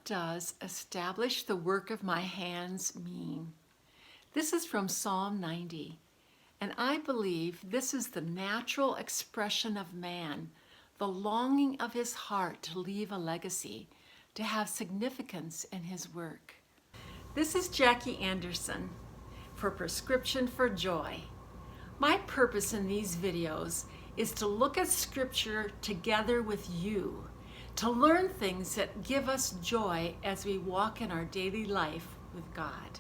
does establish the work of my hands mean? This is from Psalm 90, and I believe this is the natural expression of man, the longing of his heart to leave a legacy, to have significance in his work. This is Jackie Anderson for Prescription for Joy. My purpose in these videos is to look at Scripture together with you, to learn things that give us joy as we walk in our daily life with God.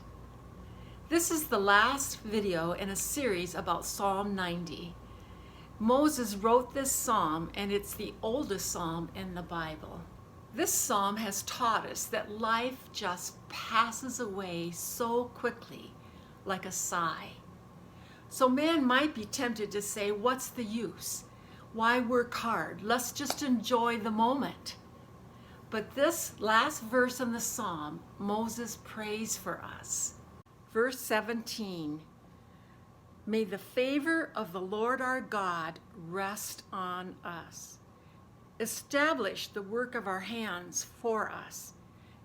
This is the last video in a series about Psalm 90. Moses wrote this psalm, and it's the oldest psalm in the Bible. This psalm has taught us that life just passes away so quickly, like a sigh. So man might be tempted to say, what's the use? Why work hard? Let's just enjoy the moment. But this last verse in the psalm, Moses prays for us. Verse 17, may the favor of the Lord our God rest on us. Establish the work of our hands for us.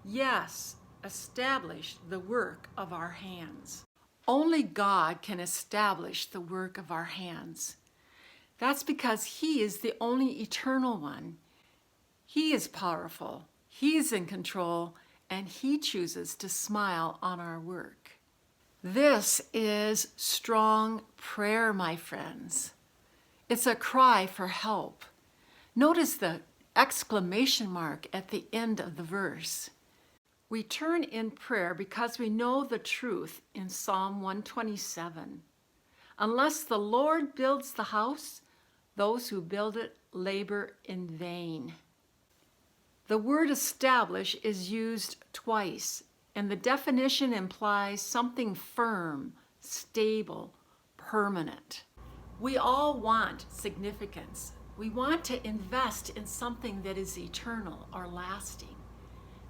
Yes, establish the work of our hands. Only God can establish the work of our hands. That's because He is the only eternal one. He is powerful, He is in control, and He chooses to smile on our work. This is strong prayer, my friends. It's a cry for help. Notice the exclamation mark at the end of the verse. We turn in prayer because we know the truth in Psalm 127. Unless the Lord builds the house, those who build it labor in vain. The word establish is used twice, and the definition implies something firm, stable, permanent. We all want significance. We want to invest in something that is eternal or lasting.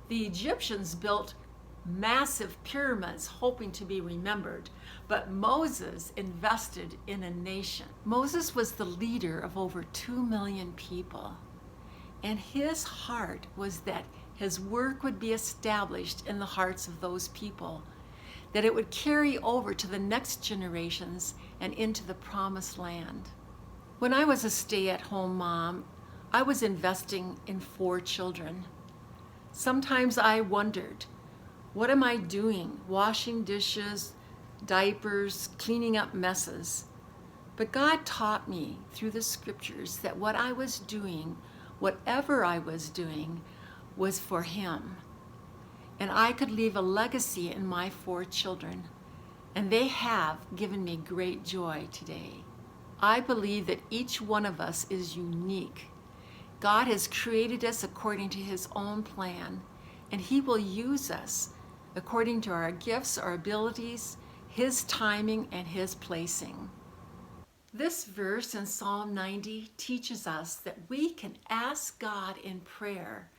The Egyptians built massive pyramids hoping to be remembered, but Moses invested in a nation. Moses was the leader of over 2 million people, and his heart was that his work would be established in the hearts of those people, that it would carry over to the next generations and into the promised land. When I was a stay-at-home mom, I was investing in 4 children. Sometimes I wondered, what am I doing? Washing dishes, diapers, cleaning up messes. But God taught me through the scriptures that what I was doing, whatever I was doing, was for Him. And I could leave a legacy in my 4 children, and they have given me great joy today. I believe that each one of us is unique. God has created us according to His own plan, and He will use us according to our gifts, our abilities, His timing, and His placing. This verse in Psalm 90 teaches us that we can ask God in prayer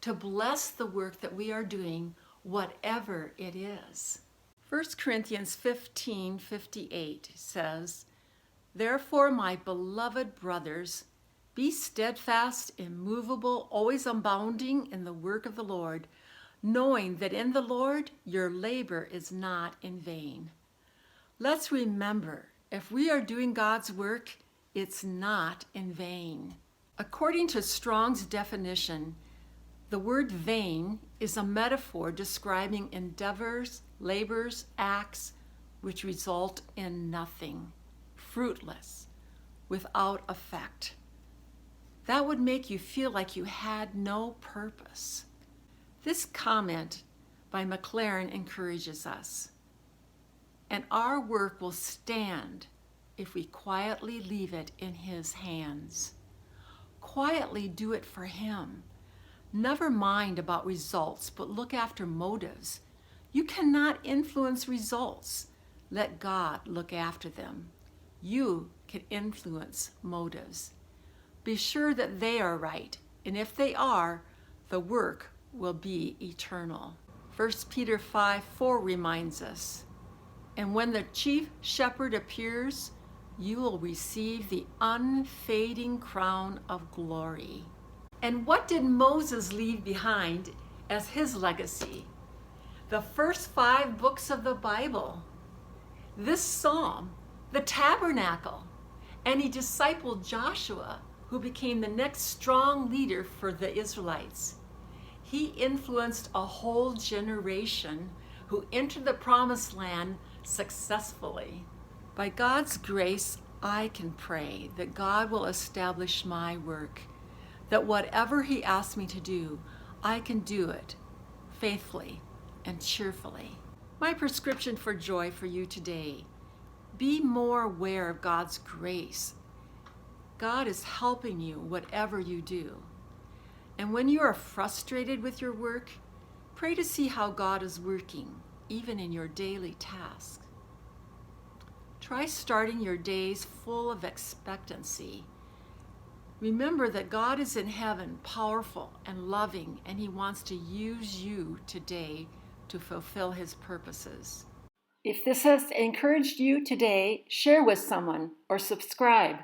to bless the work that we are doing, whatever it is. 1 Corinthians 15:58 says, therefore, my beloved brothers, be steadfast, immovable, always abounding in the work of the Lord, knowing that in the Lord your labor is not in vain. Let's remember, if we are doing God's work, it's not in vain. According to Strong's definition, the word vain is a metaphor describing endeavors, labors, acts which result in nothing, fruitless, without effect. That would make you feel like you had no purpose. This comment by McLaren encourages us. And our work will stand if we quietly leave it in His hands. Quietly do it for Him. Never mind about results, but look after motives. You cannot influence results. Let God look after them. You can influence motives. Be sure that they are right, and if they are, the work will be eternal. 1 Peter 5:4 reminds us, and when the chief shepherd appears, you will receive the unfading crown of glory. And what did Moses leave behind as his legacy. The first 5 books of the Bible, this psalm, the tabernacle, and he discipled Joshua, who became the next strong leader for the Israelites. He influenced a whole generation who entered the promised land successfully. By God's grace, I can pray that God will establish my work, that whatever he asks me to do, I can do it faithfully and cheerfully. My prescription for joy for you today: be more aware of God's grace. God is helping you whatever you do. And when you are frustrated with your work, pray to see how God is working, even in your daily tasks. Try starting your days full of expectancy. Remember that God is in heaven, powerful and loving, and he wants to use you today to fulfill his purposes. If this has encouraged you today, share with someone or subscribe.